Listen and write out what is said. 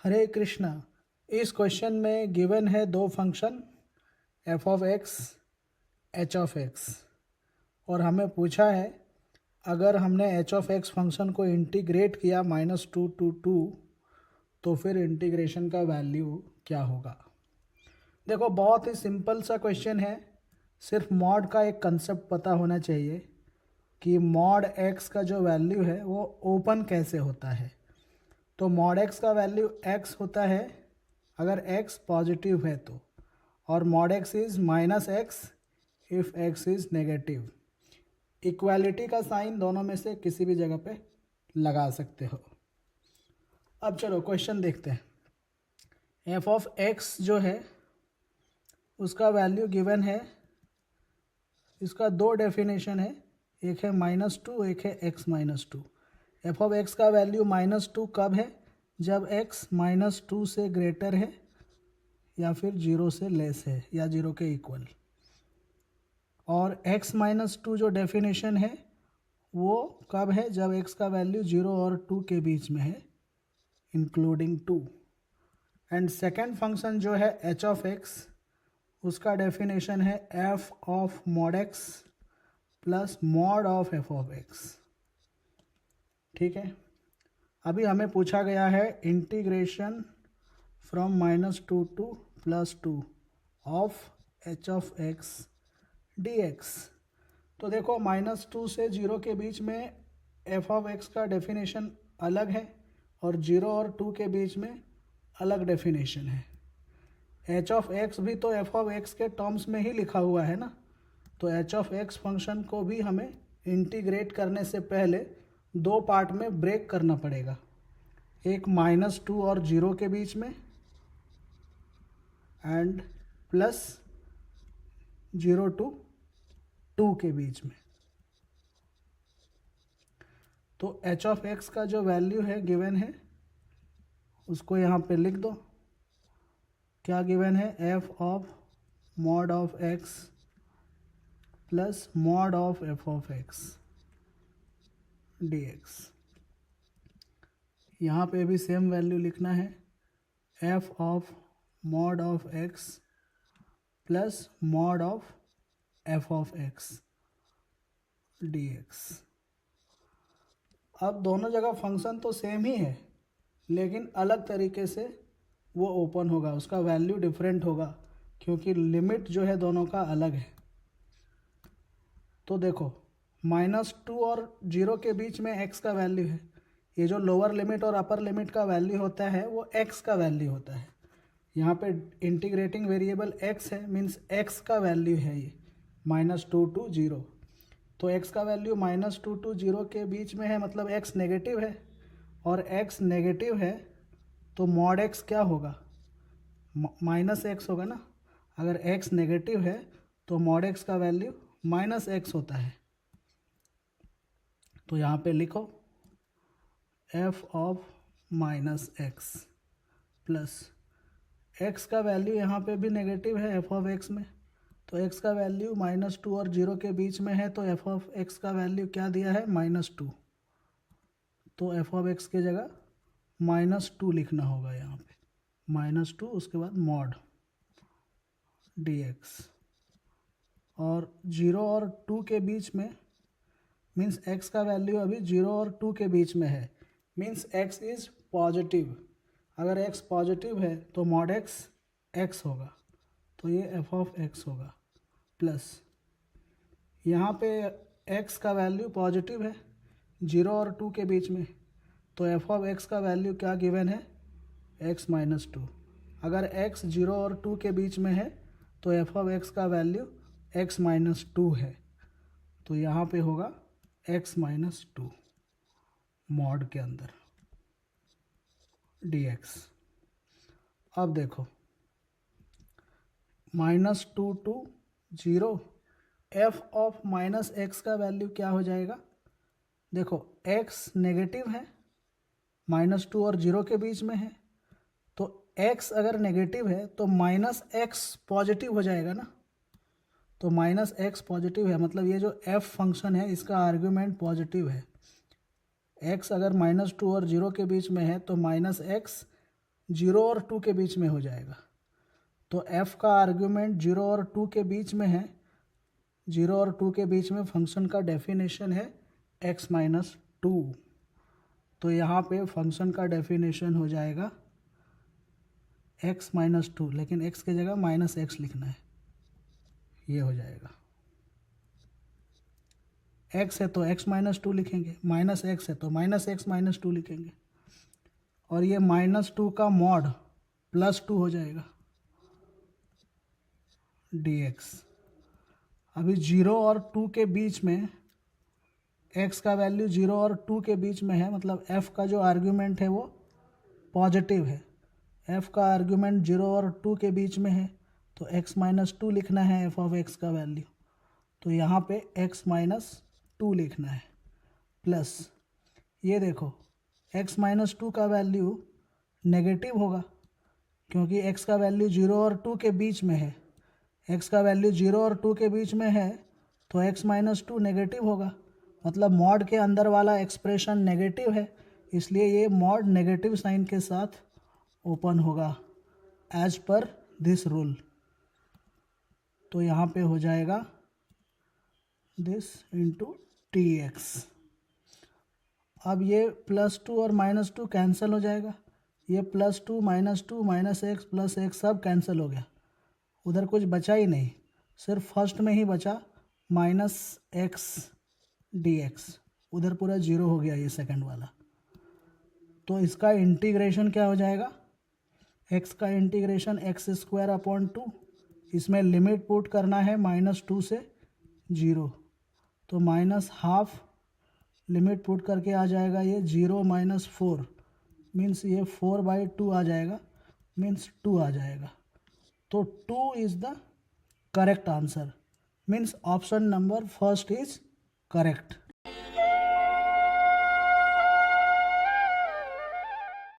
हरे कृष्णा। इस क्वेश्चन में गिवन है दो function F of x, H of x, और हमें पूछा है अगर हमने एच ऑफ एक्स फंक्शन को इंटीग्रेट किया -2 to 2 तो फिर इंटीग्रेशन का वैल्यू क्या होगा। देखो, बहुत ही सिंपल सा क्वेश्चन है। सिर्फ मॉड का एक कंसेप्ट पता होना चाहिए कि मॉड एक्स का जो वैल्यू है वो ओपन कैसे होता है। तो मॉड एक्स का वैल्यू एक्स होता है अगर एक्स पॉजिटिव है तो, और mod x is -x if x is negative. Equality का साइन दोनों में से किसी भी जगह पे लगा सकते हो। अब चलो क्वेश्चन देखते हैं। एफ ऑफ एक्स जो है उसका वैल्यू गिवन है। इसका दो डेफिनेशन है, एक है -2, एक है x-2। एफ ऑफ एक्स का वैल्यू -2 कब है? जब x -2 से ग्रेटर है या फिर 0 से लेस है या 0 के इक्वल। और x-2 जो डेफिनेशन है वो कब है? जब x का वैल्यू 0 और 2 के बीच में है, इंक्लूडिंग 2। एंड सेकेंड फंक्शन जो है h ऑफ x, उसका डेफिनेशन है f of mod x plus mod of f of x। ठीक है, अभी हमें पूछा गया है integration from -2 to +2 of h of x dx। तो देखो, -2 से 0 के बीच में f ऑफ x का डेफिनेशन अलग है और 0 और 2 के बीच में अलग डेफिनेशन है। h ऑफ x भी तो f ऑफ x के टर्म्स में ही लिखा हुआ है ना। तो h ऑफ x फंक्शन को भी हमें इंटीग्रेट करने से पहले दो पार्ट में ब्रेक करना पड़ेगा, एक -2 और 0 के बीच में एंड प्लस 0 to 2 के बीच में। तो h ऑफ x का जो वैल्यू है गिवन है उसको यहाँ पे लिख दो। क्या गिवन है? f of mod of x plus mod of f of x dx। यहाँ पे भी सेम वैल्यू लिखना है, f of mod of x plus mod of f of x dx। अब दोनों जगह फंक्शन तो सेम ही है लेकिन अलग तरीके से वो ओपन होगा, उसका वैल्यू डिफरेंट होगा क्योंकि लिमिट जो है दोनों का अलग है। तो देखो, -2 और 0 के बीच में x का वैल्यू है। ये जो लोअर लिमिट और अपर लिमिट का वैल्यू होता है वो x का वैल्यू होता है। यहाँ पे इंटीग्रेटिंग वेरिएबल x है, मीन्स x का वैल्यू है ये -2 to 0। तो x का वैल्यू -2 to 0 के बीच में है, मतलब x नेगेटिव है, और x नेगेटिव है तो मॉड x क्या होगा? -x होगा ना। अगर x नेगेटिव है तो मॉड x का वैल्यू -x होता है। तो यहाँ पे लिखो f of -x plus x का वैल्यू यहाँ पे भी नेगेटिव है f ऑफ x में, तो x का वैल्यू -2 और 0 के बीच में है, तो f ऑफ x का वैल्यू क्या दिया है? -2। तो f ऑफ x की जगह -2 लिखना होगा यहाँ पे, -2 उसके बाद मॉड dx। और 0 और 2 के बीच में मीन्स x का वैल्यू अभी 0 और 2 के बीच में है, मीन्स x इज पॉजिटिव। अगर x पॉजिटिव है तो मॉड x होगा, तो ये f ऑफ x होगा प्लस यहाँ पे x का वैल्यू पॉजिटिव है 0 और 2 के बीच में, तो f ऑफ x का वैल्यू क्या गिवन है? x-2। अगर x 0 और 2 के बीच में है तो f ऑफ x का वैल्यू x-2 है, तो यहाँ पे होगा x-2 मॉड के अंदर dx। अब देखो, -2 to 0, f ऑफ -x का वैल्यू क्या हो जाएगा? देखो, x नेगेटिव है, -2 और 0 के बीच में है, तो x अगर नेगेटिव है तो -x पॉजिटिव हो जाएगा ना। तो -x पॉजिटिव है, मतलब ये जो f फंक्शन है इसका आर्ग्यूमेंट पॉजिटिव है। x अगर -2 और 0 के बीच में है तो -x 0 और 2 के बीच में हो जाएगा। तो f का आर्ग्यूमेंट 0 और 2 के बीच में है। 0 और 2 के बीच में फंक्शन का डेफिनेशन है x माइनस 2। तो यहाँ पे फंक्शन का डेफिनेशन हो जाएगा x माइनस 2, लेकिन x की जगह माइनस एक्स लिखना है, ये हो जाएगा। x है तो x माइनस 2 लिखेंगे, माइनस एक्स है तो माइनस एक्स माइनस 2 लिखेंगे, और ये माइनस 2 का मॉड प्लस 2 हो जाएगा dx। अभी 0 और 2 के बीच में x का वैल्यू 0 और 2 के बीच में है, मतलब f का जो आर्ग्यूमेंट है वो पॉजिटिव है। f का आर्ग्यूमेंट 0 और 2 के बीच में है, तो x माइनस 2 लिखना है f ऑफ x का वैल्यू। तो यहाँ पे x माइनस 2 लिखना है, प्लस ये देखो x माइनस 2 का वैल्यू नेगेटिव होगा, क्योंकि x का वैल्यू 0 और 2 के बीच में है। x का वैल्यू 0 और 2 के बीच में है तो x माइनस 2 नेगेटिव होगा, मतलब मॉड के अंदर वाला एक्सप्रेशन नेगेटिव है, इसलिए ये मॉड नेगेटिव साइन के साथ ओपन होगा एज पर दिस रूल। तो यहाँ पे हो जाएगा दिस इंटू टी एक्स। अब ये +2 और -2 कैंसिल हो जाएगा, ये +2 -2 -x प्लस एक्स सब कैंसिल हो गया, उधर कुछ बचा ही नहीं, सिर्फ फर्स्ट में ही बचा -x dx, उधर पूरा 0 हो गया ये सेकंड वाला। तो इसका इंटीग्रेशन क्या हो जाएगा, x का इंटीग्रेशन x² 2, इसमें लिमिट पुट करना है -2 से 0, तो -½ लिमिट पुट करके आ जाएगा ये 0 - 4, मीन्स ये 4/2 आ जाएगा, मीन्स 2 आ जाएगा। तो 2 is the correct answer, means option number first is correct.